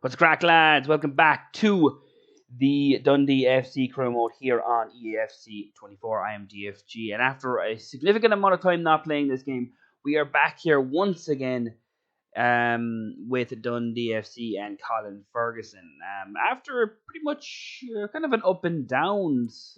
What's crack, lads? Welcome back to the Dundee FC career mode here on EAFC 24. I am DFG, and after a significant amount of time not playing this game, we are back here once again with Dundee FC and Colin Ferguson. After pretty much kind of an up and downs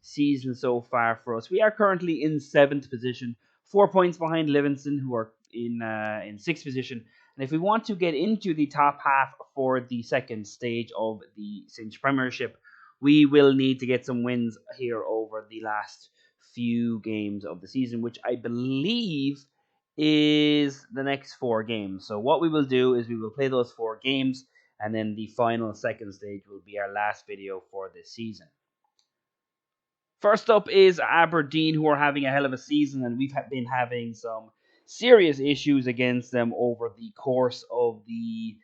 season so far for us, we are currently in 7th position, 4 points behind Livingston, who are in 6th position. And if we want to get into the top half for the second stage of the Cinch Premiership, we will need to get some wins here over the last few games of the season, which I believe is the next 4 games. So what we will do is we will play those 4 games, and then the final second stage will be our last video for this season. First up is Aberdeen, who are having a hell of a season, and we've been having some serious issues against them over the course of the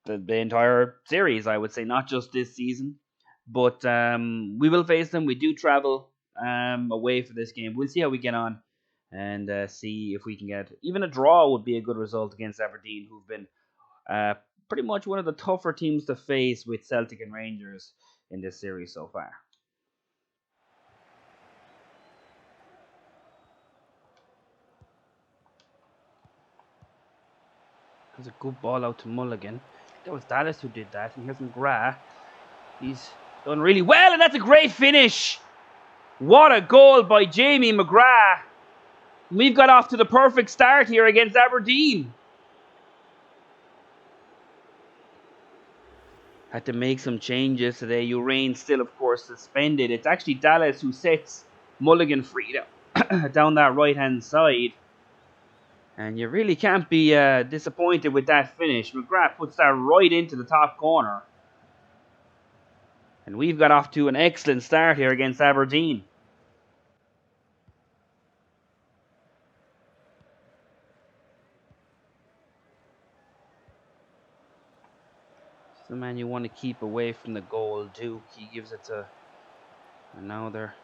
entire series, I would say, not just this season. But we will face them. We do travel away for this game. We'll see how we get on and see if we can get even a draw would be a good result against Aberdeen, who've been pretty much one of the tougher teams to face with Celtic and Rangers in this series so far. There's a good ball out to Mulligan. That was Dallas who did that. And here's McGrath. He's done really well, and that's a great finish. What a goal by Jamie McGrath. We've got off to the perfect start here against Aberdeen. Had to make some changes today. Urain still, of course, suspended. It's actually Dallas who sets Mulligan free down that right-hand side. And you really can't be disappointed with that finish. McGrath puts that right into the top corner. And we've got off to an excellent start here against Aberdeen. It's the man you want to keep away from the goal, Duke. He gives it to... And now they're...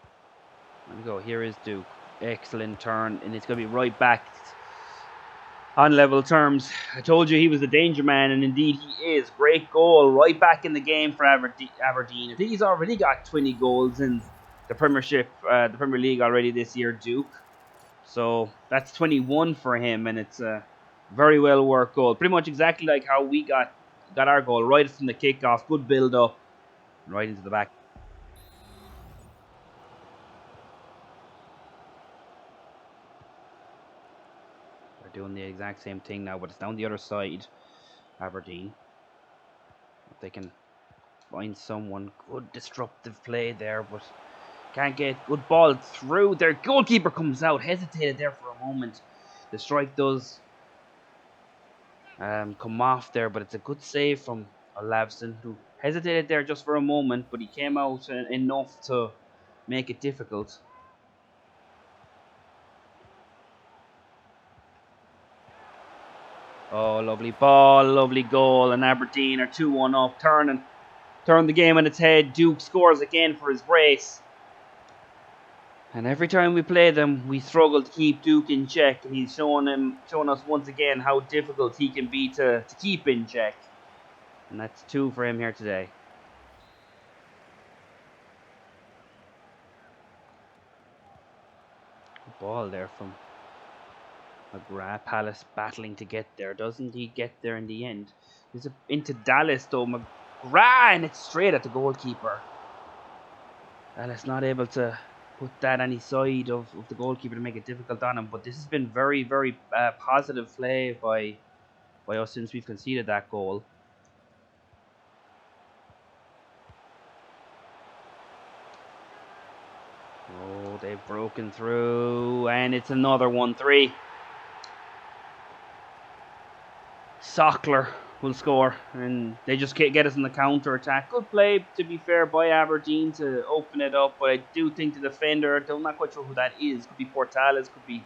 There we go. Here is Duke. Excellent turn. And it's going to be right back on level terms. I told you he was a danger man, and indeed he is. Great goal, right back in the game for Aberdeen. I think he's already got 20 goals in the Premiership, the Premier League already this year, Duke. So that's 21 for him, and it's a very well worked goal. Pretty much exactly like how we got our goal, right from the kickoff. Good build up, right into the back. Doing the exact same thing now, but it's down the other side. Aberdeen. If they can find someone, good disruptive play there, but can't get good ball through. Their goalkeeper comes out, hesitated there for a moment. The strike does come off there, but it's a good save from Olavsson, who hesitated there just for a moment, but he came out enough to make it difficult. Oh, lovely ball, lovely goal, and Aberdeen are 2-1 up, turn the game on its head. Duke scores again for his brace. And every time we play them, we struggle to keep Duke in check, and he's showing us once again how difficult he can be to keep in check. And that's 2 for him here today. Good ball there from McGrath. Palace battling to get there. Doesn't he get there in the end? It's into Dallas though. McGrath, and it's straight at the goalkeeper. Dallas not able to put that any side of the goalkeeper to make it difficult on him. But this has been very, very positive play by us since we've conceded that goal. Oh, they've broken through, and it's another 1-3. Sockler will score, and they just can't get us in the counter attack. Good play, to be fair, by Aberdeen to open it up, but I do think the defender, I'm not quite sure who that is. Could be Portales, could be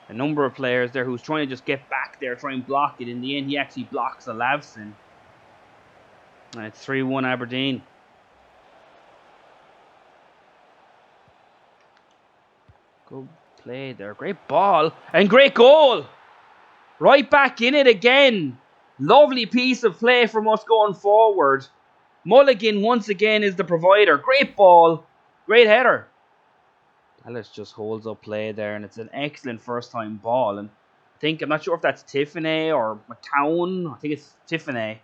a number of players there who's trying to just get back there, try and block it. In the end, he actually blocks Olavsson. And it's 3-1 Aberdeen. Good play there, great ball, and great goal! Right back in it again. Lovely piece of play from us going forward. Mulligan once again is the provider. Great ball. Great header. Ellis just holds up play there, and it's an excellent first time ball. And I'm not sure if that's Tiffany or McCowan. I think it's Tiffany.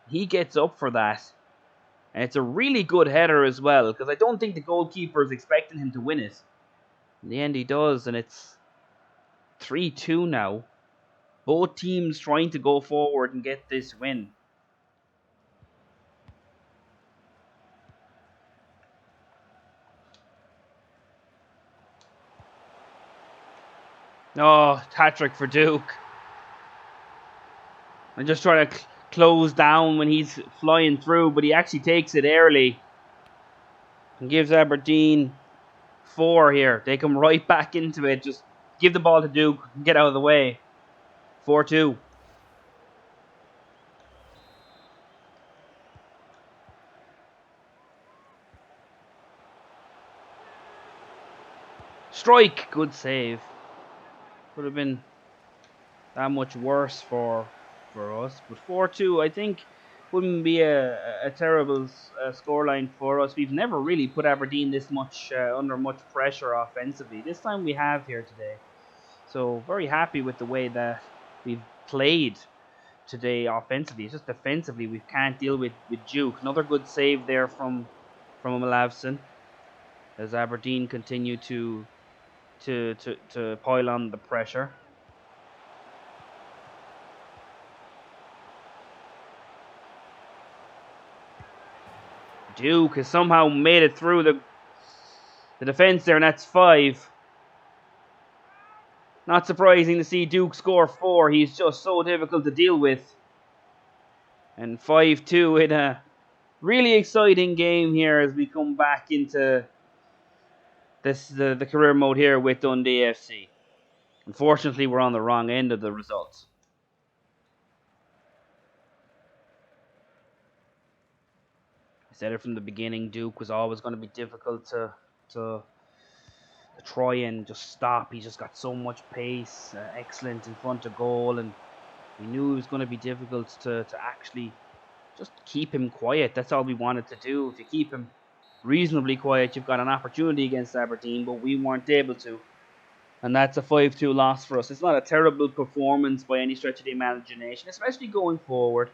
He gets up for that. And it's a really good header as well, because I don't think the goalkeeper is expecting him to win it. In the end, he does, and it's 3-2 now. Both teams trying to go forward and get this win. Oh, hat-trick for Duke. I'm just trying to close down when he's flying through, but he actually takes it early and gives Aberdeen 4 here. They come right back into it. Just give the ball to Duke and get out of the way. 4-2. Strike. Good save. Could have been that much worse for us. But 4-2, I think, wouldn't be a terrible scoreline for us. We've never really put Aberdeen this much under much pressure offensively. This time we have here today. So very happy with the way that we've played today offensively. It's just defensively we can't deal with Duke. Another good save there from Malavson as Aberdeen continue to pile on the pressure. Duke has somehow made it through the defence there, and that's 5. Not surprising to see Duke score 4. He's just so difficult to deal with. And 5-2 in a really exciting game here as we come back into the career mode here with Dundee FC. Unfortunately, we're on the wrong end of the results. I said it from the beginning, Duke was always going to be difficult to try and just stop. He just got so much pace, excellent in front of goal, and we knew it was going to be difficult to actually just keep him quiet. That's all we wanted to do. If you keep him reasonably quiet, you've got an opportunity against Aberdeen, but we weren't able to. And that's a 5-2 loss for us. It's not a terrible performance by any stretch of the imagination, especially going forward.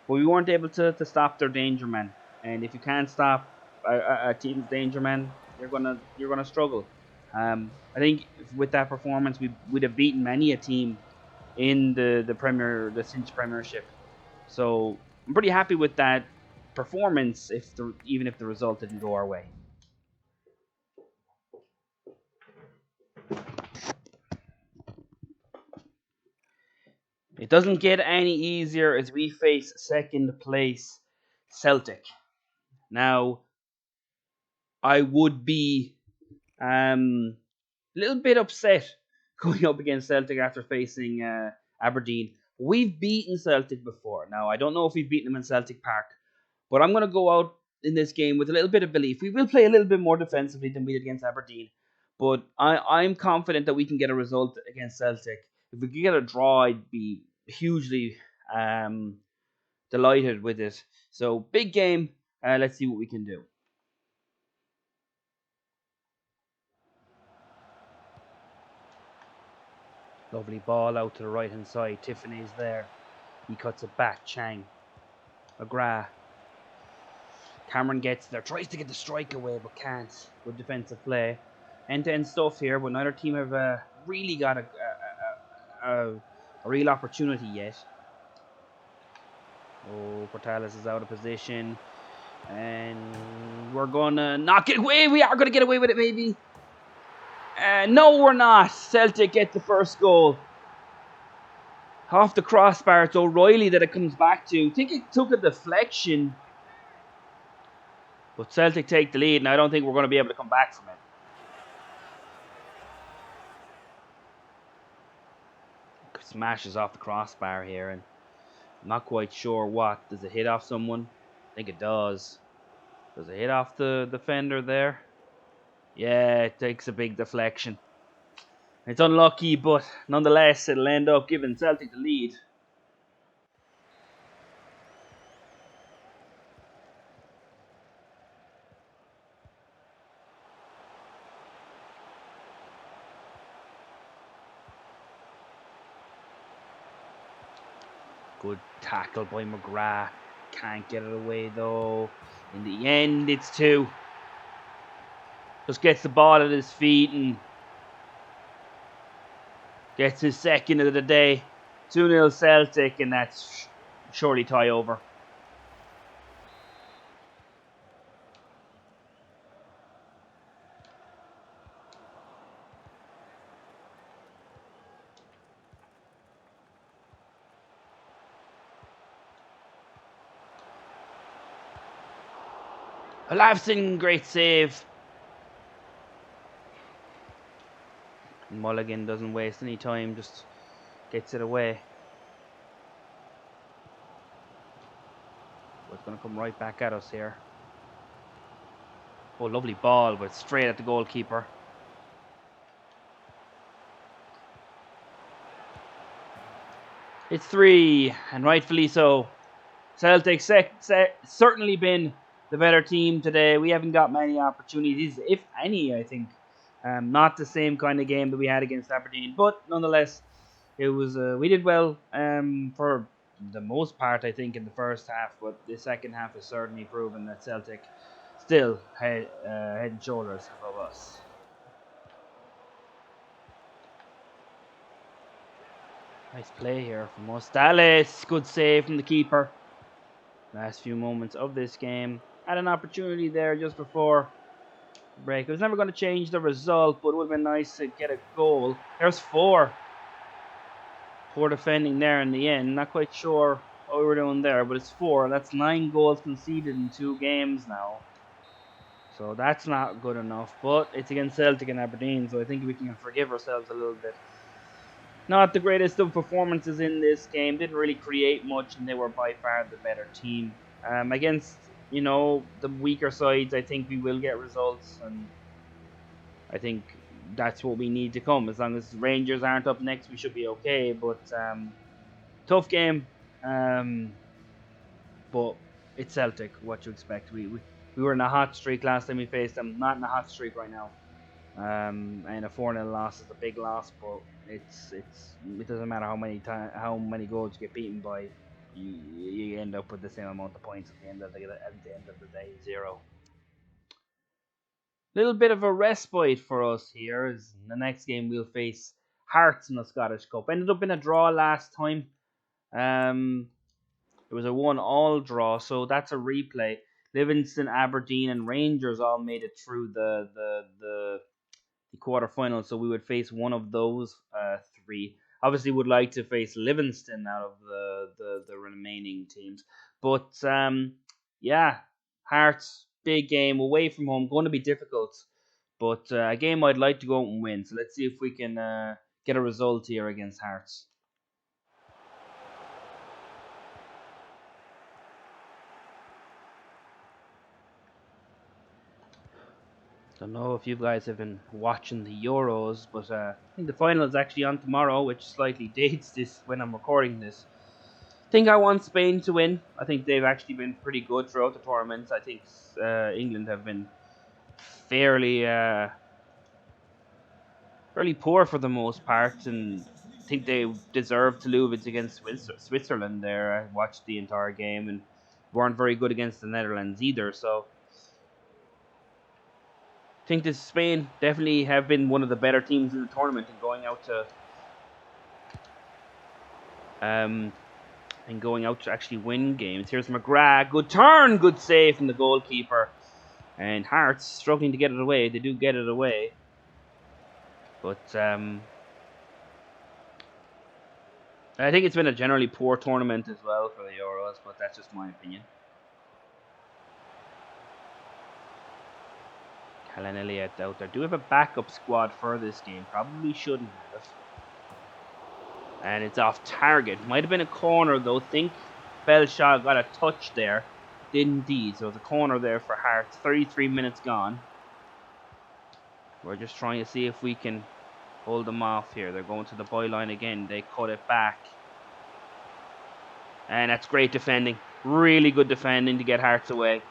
But we weren't able to stop their danger men. And if you can't stop a team's danger men, you're gonna struggle. I think with that performance, we'd have beaten many a team in the Cinch Premiership. So I'm pretty happy with that performance, even if the result didn't go our way. It doesn't get any easier as we face second place Celtic. Now, I would be a little bit upset going up against Celtic after facing Aberdeen. We've beaten Celtic before. Now, I don't know if we've beaten them in Celtic Park, but I'm going to go out in this game with a little bit of belief. We will play a little bit more defensively than we did against Aberdeen, but I'm confident that we can get a result against Celtic. If we could get a draw, I'd be hugely delighted with it. So, big game. Let's see what we can do. Lovely ball out to the right hand side. Tiffany's there. He cuts it back. Chang. McGrath. Cameron gets there. Tries to get the strike away but can't. Good defensive play. End-to-end stuff here, but neither team have really got a real opportunity yet. Oh, Portales is out of position. And we're going to knock it away. We are going to get away with it, maybe. No, we're not. Celtic get the first goal. Off the crossbar. It's O'Reilly that it comes back to. I think it took a deflection. But Celtic take the lead, and I don't think we're going to be able to come back from it. Smashes off the crossbar here, and I'm not quite sure what. Does it hit off someone? I think it does. Does it hit off the defender there? Yeah, it takes a big deflection. It's unlucky, but nonetheless, it'll end up giving Celtic the lead. Good tackle by McGrath. Can't get it away though. In the end, it's 2. Just gets the ball at his feet and gets his second of the day. 2-0 Celtic, and that's surely tie over. Olafsson, great save. Mulligan doesn't waste any time, just gets it away. But it's going to come right back at us here. Oh, lovely ball, but straight at the goalkeeper. It's 3, and rightfully so. Celtic certainly been the better team today. We haven't got many opportunities, if any, I think. Not the same kind of game that we had against Aberdeen, but nonetheless, it was we did well for the most part, I think, in the first half. But the second half has certainly proven that Celtic still head and shoulders above us. Nice play here from Dallas. Good save from the keeper. Last few moments of this game. Had an opportunity there just before break. It was never going to change the result, but it would have been nice to get a goal. There's 4. Poor defending there in the end. Not quite sure what we were doing there, but it's 4. That's 9 goals conceded in 2 games now. So that's not good enough, but it's against Celtic and Aberdeen, so I think we can forgive ourselves a little bit. Not the greatest of performances in this game. Didn't really create much, and they were by far the better team. Against, the weaker sides, I think we will get results, and I think that's what we need to come. As long as Rangers aren't up next, we should be okay. But tough game. But it's Celtic. What you expect? We were in a hot streak last time we faced them. Not in a hot streak right now. And a 4-0 loss is a big loss, but it doesn't matter how many goals you get beaten by. You end up with the same amount of points at the end of the day, 0. Little bit of a respite for us here, as in the next game we'll face Hearts in the Scottish Cup. Ended up in a draw last time. It was a 1-1 draw, so that's a replay. Livingston, Aberdeen, and Rangers all made it through the quarterfinals, so we would face one of those 3. Obviously, would like to face Livingston out of the remaining teams, but yeah, Hearts, big game away from home, going to be difficult, but a game I'd like to go out and win. So let's see if we can get a result here against Hearts. Don't know if you guys have been watching the Euros, but I think the final is actually on tomorrow, which slightly dates this when I'm recording this. I think I want Spain to win. I think they've actually been pretty good throughout the tournament. I think England have been fairly poor for the most part, and I think they deserve to lose against Switzerland there. I watched the entire game and weren't very good against the Netherlands either, so I think that Spain definitely have been one of the better teams in the tournament and going out to actually win games. Here's McGrath, good turn, good save from the goalkeeper, and Hearts struggling to get it away. They do get it away, but I think it's been a generally poor tournament as well for the Euros, but that's just my opinion. Callan Elliott out there. Do have a backup squad for this game. Probably shouldn't have. And it's off target. Might have been a corner though. Think Belshaw got a touch there. Did indeed. So it's a corner there for Hearts. 33 minutes gone. We're just trying to see if we can hold them off here. They're going to the byline again. They cut it back. And that's great defending. Really good defending to get Hearts away.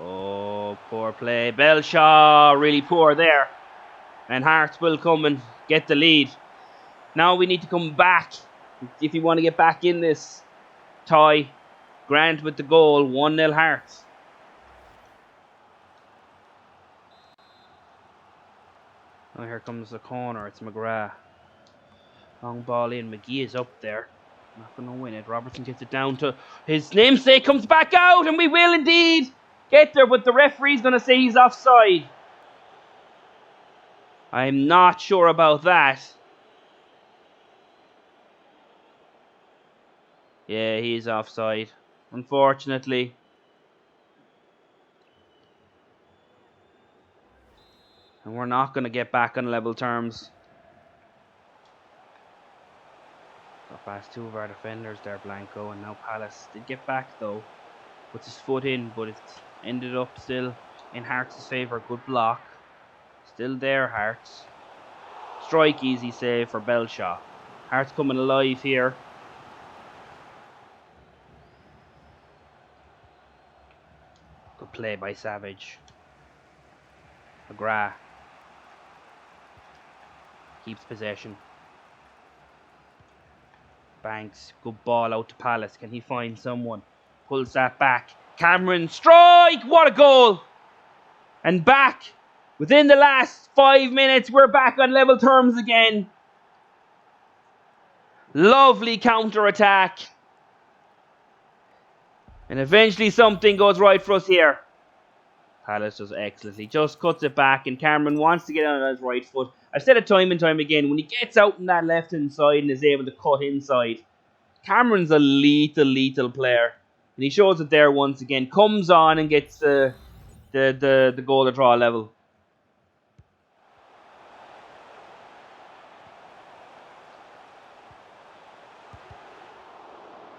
Oh, poor play. Belshaw, really poor there. And Hearts will come and get the lead. Now we need to come back if you want to get back in this tie. Grant with the goal, 1-0 Hearts. Oh, here comes the corner. It's McGrath. Long ball in. McGee is up there. Not going to win it. Robertson gets it down to his namesake. Comes back out, and we will indeed get there. But the referee's going to say he's offside. I'm not sure about that. Yeah, he's offside, unfortunately. And we're not going to get back on level terms. Got past two of our defenders there, Blanco, and now Palace did get back though. Puts his foot in, but it ended up still in Hearts' favour. Good block. Still there, Hearts. Strike, easy save for Belshaw. Hearts coming alive here. Good play by Savage. McGrath keeps possession. Banks, good ball out to Palace. Can he find someone? Pulls that back. Cameron, strike! What a goal! And back within the last 5 minutes, we're back on level terms again. Lovely counter-attack. And eventually something goes right for us here. Palace does excellently. Just cuts it back, and Cameron wants to get on his right foot. I've said it time and time again, when he gets out on that left-hand side and is able to cut inside, Cameron's a lethal player. And he shows it there once again. Comes on and gets the goal to draw level.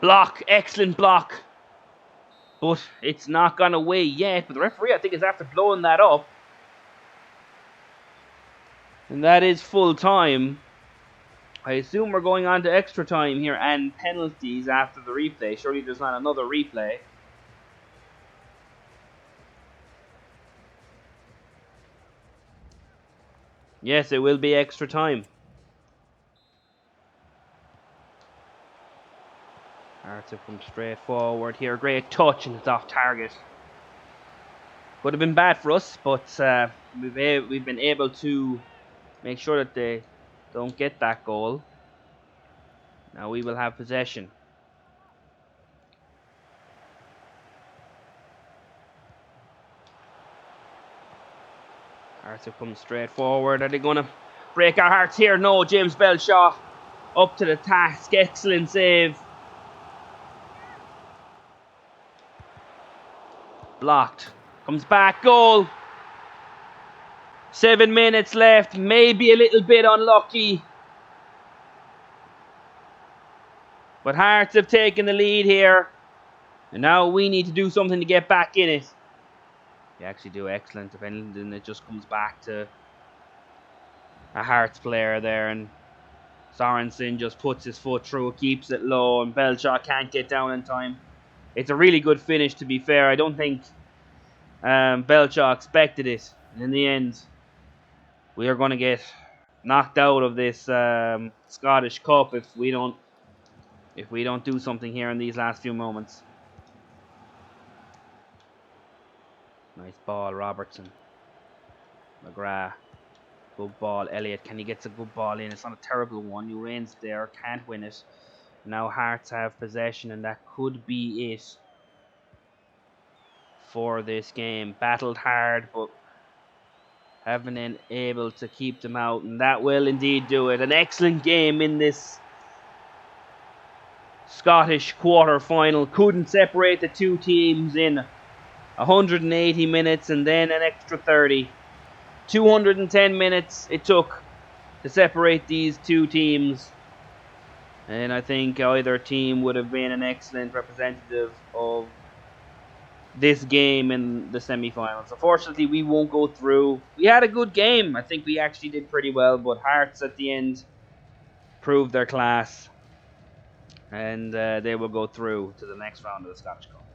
Block. Excellent block. But it's not gone away yet. But the referee, I think, is after blowing that up. And that is full time. I assume we're going on to extra time here and penalties after the replay. Surely there's not another replay. Yes, it will be extra time. Hearts have come straight forward here. Great touch, and it's off target. Would have been bad for us, but we've been able to make sure that they don't get that goal. Now we will have possession. Hearts have come straight forward. Are they going to break our hearts here? No, James Belshaw up to the task. Excellent save. Blocked. Comes back. Goal. 7 minutes left. Maybe a little bit unlucky. But Hearts have taken the lead here. And now we need to do something to get back in it. They actually do excellent. If anything, it just comes back to a Hearts player there. And Sorensen just puts his foot through, keeps it low, and Belshaw can't get down in time. It's a really good finish, to be fair. I don't think Belshaw expected it. And in the end, we are going to get knocked out of this Scottish Cup if we don't do something here in these last few moments. Nice ball, Robertson. McGrath. Good ball, Elliott. Can he get a good ball in? It's not a terrible one. Urain's there, can't win it. Now Hearts have possession, and that could be it for this game. Battled hard, but haven't been able to keep them out, and that will indeed do it. An excellent game in this Scottish quarter-final. Couldn't separate the two teams in 180 minutes and then an extra 30. 210 minutes it took to separate these two teams. And I think either team would have been an excellent representative of this game in the semi-finals. Unfortunately, we won't go through. We had a good game. I think we actually did pretty well, but Hearts at the end proved their class. And they will go through to the next round of the Scottish Cup.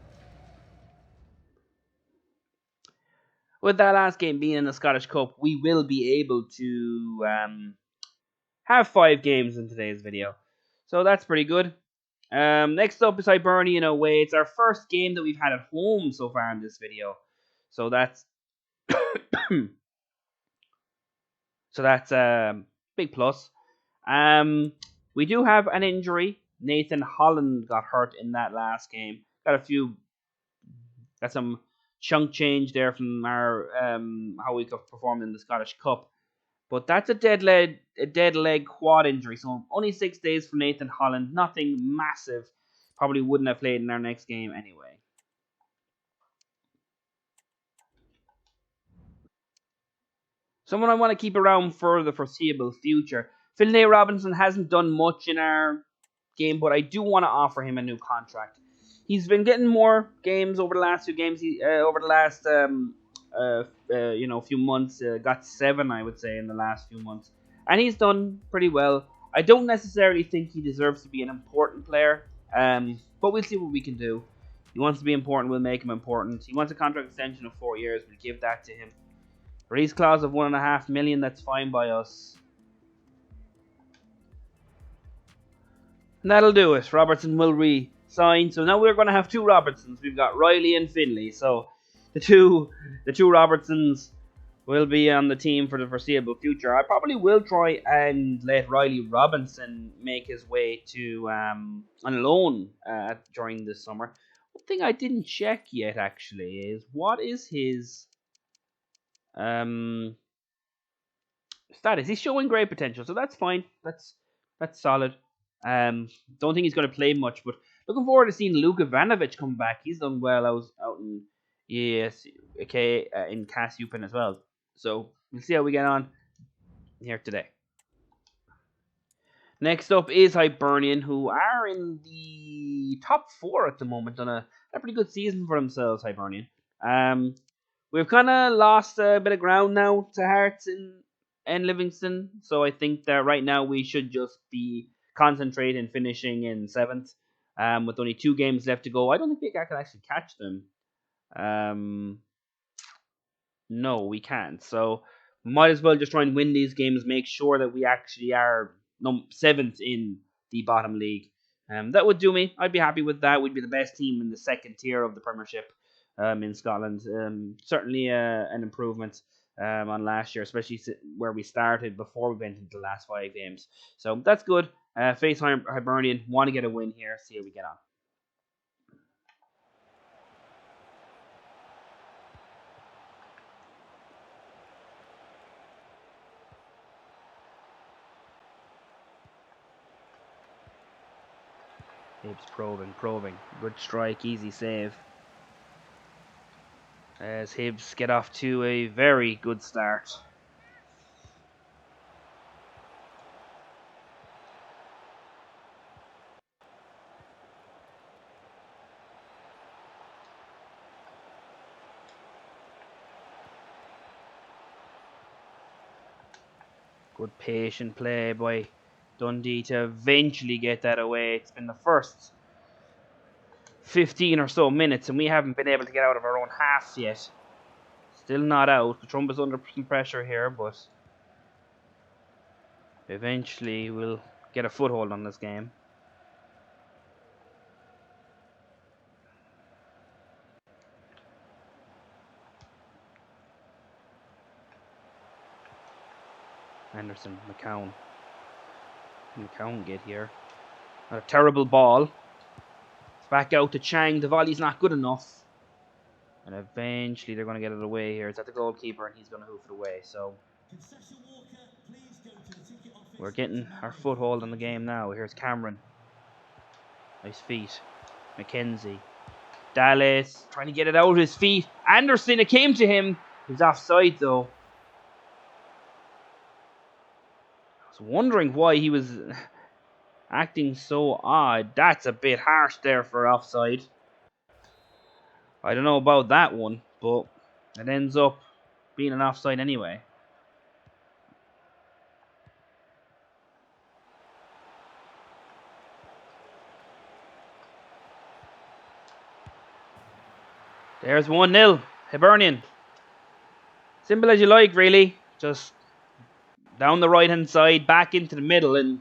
With that last game being in the Scottish Cup, we will be able to have 5 games in today's video. So that's pretty good. Next up is Hibernian away. It's our first game that we've had at home so far in this video. So that's so that's big plus. We do have an injury. Nathan Holland got hurt in that last game. Got some chunk change there from our how we performed in the Scottish Cup. But that's a dead leg quad injury. So only 6 days for Nathan Holland. Nothing massive. Probably wouldn't have played in our next game anyway. Someone I want to keep around for the foreseeable future. Finlay Robinson hasn't done much in our game, but I do want to offer him a new contract. He's been getting more games over the last few games. Over the last few months, got 7, I would say, in the last few months, and he's done pretty well. I don't necessarily think he deserves to be an important player, but we'll see what we can do. He wants to be important, we'll make him important. He wants a contract extension of 4 years, we'll give that to him. Release clause of $1.5 million, that's fine by us. And that'll do it. Robertson will re-sign. So now we're going to have 2 Robertsons. We've got Riley and Finlay. So the two Robertsons will be on the team for the foreseeable future. I probably will try and let Riley Robinson make his way to on loan during this summer. One thing I didn't check yet actually is what is his status. He's showing great potential, so that's fine. That's solid. Don't think he's going to play much, but looking forward to seeing Luka Ivanovic come back. He's done well out in EAFC, in CAS Open as well. So we'll see how we get on here today. Next up is Hibernian, who are in the top 4 at the moment. Done a pretty good season for themselves, Hibernian. We've kind of lost a bit of ground now to Hearts and Livingston, so I think that right now we should just be concentrating finishing in 7th, with only 2 games left to go. I don't think I can actually catch them. No, we can't. So might as well just try and win these games, make sure that we actually are 7th in the bottom league. That would do me. I'd be happy with that. We'd be the best team in the 2nd tier of the Premiership in Scotland. Certainly an improvement on last year, especially where we started before we went into the last 5 games. So that's good. Face Hibernian, want to get a win here. See how we get on. Hibs probing. Good strike, easy save. As Hibs get off to a very good start. Good patient play by Dundee to eventually get that away. It's been the first 15 or so minutes and we haven't been able to get out of our own half yet. Still not out. The Trump is under some pressure here, but eventually we'll get a foothold on this game. Anderson, McCown get here. A terrible ball. It's back out to Chang. The volley's not good enough. And eventually they're going to get it away here. It's at the goalkeeper and he's going to hoof it away. So we're getting our foothold on the game now. Here's Cameron. Nice feet. McKenzie. Dallas trying to get it out of his feet. Anderson, it came to him. He's offside though. I was wondering why he was acting so odd. That's a bit harsh there for offside. I don't know about that one, but it ends up being an offside anyway. There's 1-0. Hibernian. Simple as you like, really. Just down the right-hand side, back into the middle, and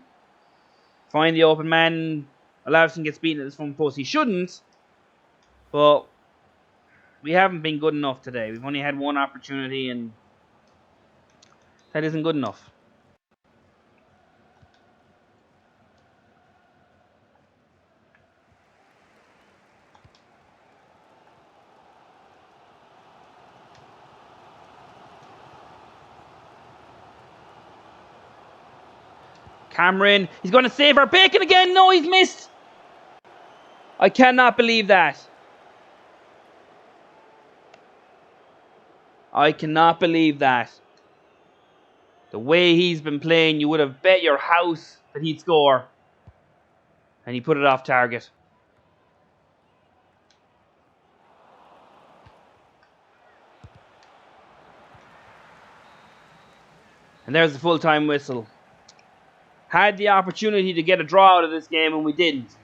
find the open man. Olafsson gets beaten at his front post. He shouldn't, but we haven't been good enough today. We've only had one opportunity, and that isn't good enough. Cameron, he's going to save our bacon again. No, he's missed. I cannot believe that. I cannot believe that. The way he's been playing, you would have bet your house that he'd score. And he put it off target. And there's the full-time whistle. Had the opportunity to get a draw out of this game and we didn't.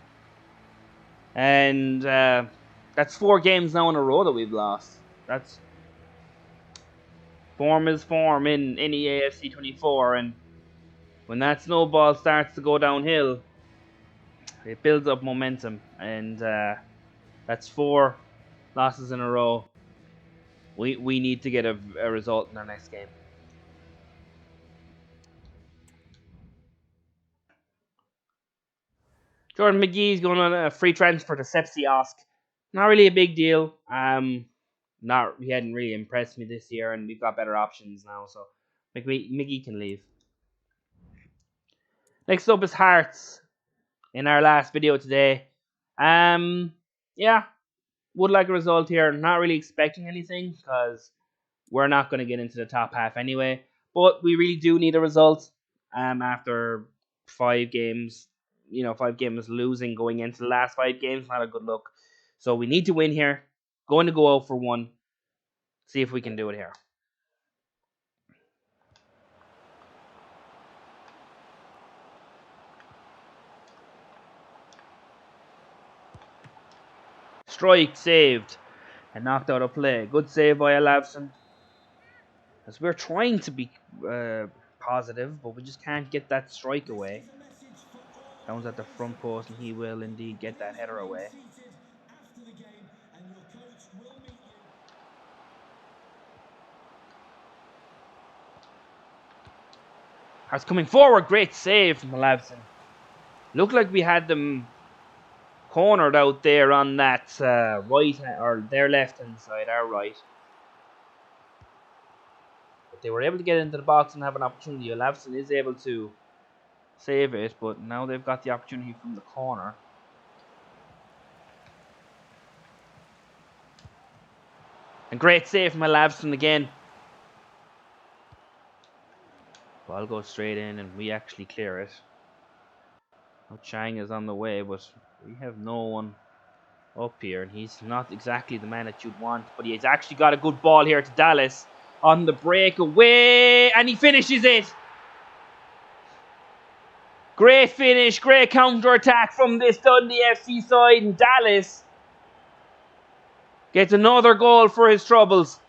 And that's 4 games now in a row that we've lost. That's form is form in EAFC 24, and when that snowball starts to go downhill, it builds up momentum, and that's 4 losses in a row. We need to get a result in our next game. Jordan McGee's going on a free transfer to Sepsiosk. Not really a big deal. He hadn't really impressed me this year, and we've got better options now, so McGee can leave. Next up is Hearts in our last video today. Yeah, would like a result here. Not really expecting anything because we're not going to get into the top half anyway. But we really do need a result after 5 games. 5 games losing going into the last 5 games. Not a good look. So we need to win here. Going to go out for 1. See if we can do it here. Strike saved and knocked out of play. Good save by Olafsson. As we're trying to be positive, but we just can't get that strike away. Downs at the front post, and he will indeed get that header away. Hearts coming forward. Great save from Olafsson. Looked like we had them cornered out there on that right or their left hand side, our right. But they were able to get into the box and have an opportunity. Olafsson is able to save it, but now they've got the opportunity from the corner. And great save from Olafsson again. Ball goes straight in and we actually clear it. Now Chang is on the way, but we have no one up here, and he's not exactly the man that you'd want, but he's actually got a good ball here to Dallas on the breakaway, and he finishes it. Great finish, great counter-attack from this Dundee FC side, and Dallas gets another goal for his troubles.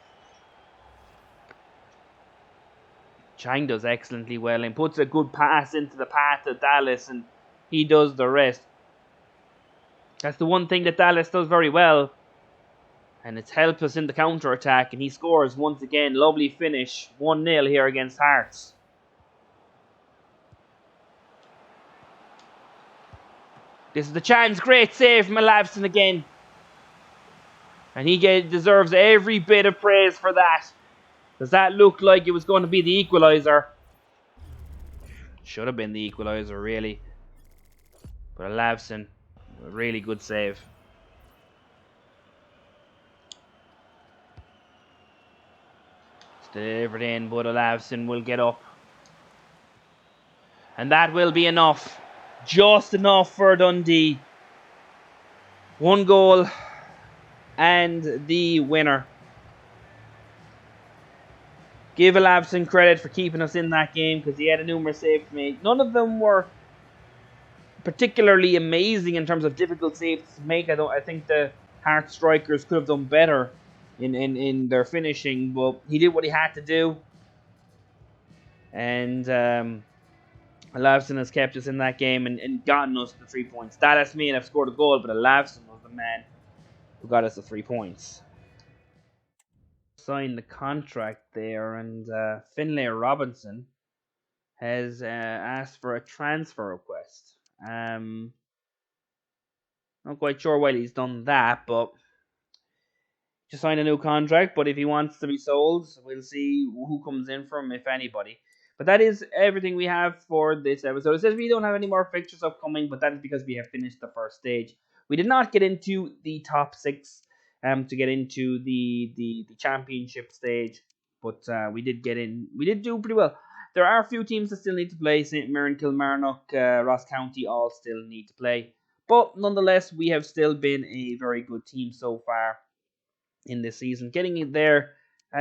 Chang does excellently well and puts a good pass into the path of Dallas, and he does the rest. That's the one thing that Dallas does very well, and it's helped us in the counter-attack, and he scores once again. Lovely finish, 1-0 here against Hearts. This is the chance. Great save from Olafsson again, and he deserves every bit of praise for that, because that looked like it was going to be the equaliser. Should have been the equaliser, really, but Olafsson, a really good save. It's delivered in, but Olafsson will get up, and that will be enough. Just enough for Dundee. 1 goal and the winner. Give Olafsson credit for keeping us in that game, because he had a numerous saves to make. None of them were particularly amazing in terms of difficult saves to make. I think the Hearts strikers could have done better in their finishing, but he did what he had to do. and Lavson has kept us in that game and gotten us the 3 points. That has me and I've scored a goal, but Lavson was the man who got us the 3 points. Signed the contract there, and Finlay Robinson has asked for a transfer request. Not quite sure why he's done that, but to sign a new contract. But if he wants to be sold, we'll see who comes in for him, if anybody. But that is everything we have for this episode. It says we don't have any more fixtures upcoming, but that is because we have finished the first stage. We did not get into the top six to get into the championship stage, but we did get in. We did do pretty well. There are a few teams that still need to play. St. Mirren, Kilmarnock, Ross County all still need to play. But nonetheless, we have still been a very good team so far in this season. Getting it there,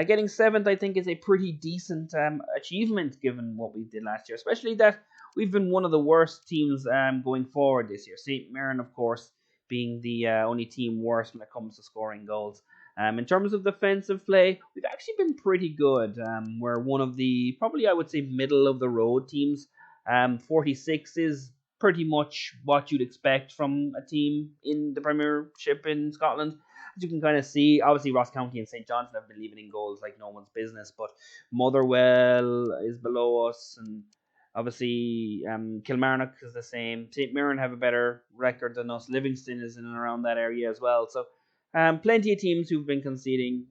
getting seventh, I think, is a pretty decent achievement given what we did last year, especially that we've been one of the worst teams going forward this year. St. Mirren, of course, being the only team worse when it comes to scoring goals. In terms of defensive play, we've actually been pretty good. We're one of the, probably I would say, middle of the road teams. 46 is pretty much what you'd expect from a team in the Premiership in Scotland. As you can kind of see, obviously Ross County and St. Johnstone have been leaving in goals like no one's business, but Motherwell is below us, and obviously Kilmarnock is the same. St. Mirren have a better record than us. Livingston is in and around that area as well. So plenty of teams who've been conceding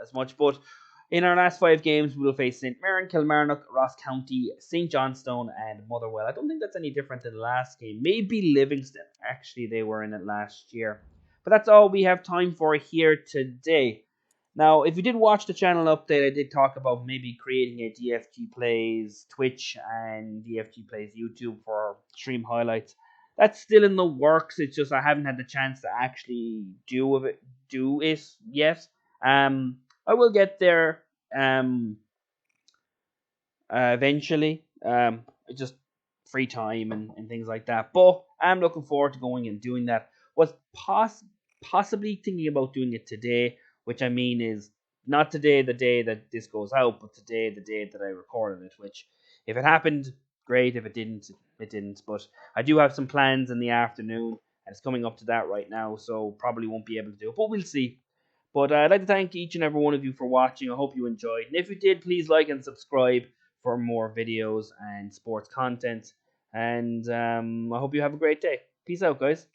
as much, but in our last 5 games, we will face St. Mirren, Kilmarnock, Ross County, St. Johnstone, and Motherwell. I don't think that's any different than the last game. Maybe Livingston. Actually, they were in it last year. But that's all we have time for here today. Now, if you did watch the channel update, I did talk about maybe creating a DFG Plays Twitch and DFG Plays YouTube for stream highlights. That's still in the works. It's just I haven't had the chance to actually do it yet. I will get there eventually. Just free time and things like that. But I'm looking forward to going and doing that. Was possibly thinking about doing it today, which I mean is not today, the day that this goes out, but today, the day that I recorded it. Which, if it happened, great. If it didn't, it didn't. But I do have some plans in the afternoon, and it's coming up to that right now, so probably won't be able to do it. But we'll see. But I'd like to thank each and every one of you for watching. I hope you enjoyed. And if you did, please like and subscribe for more videos and sports content. And I hope you have a great day. Peace out, guys.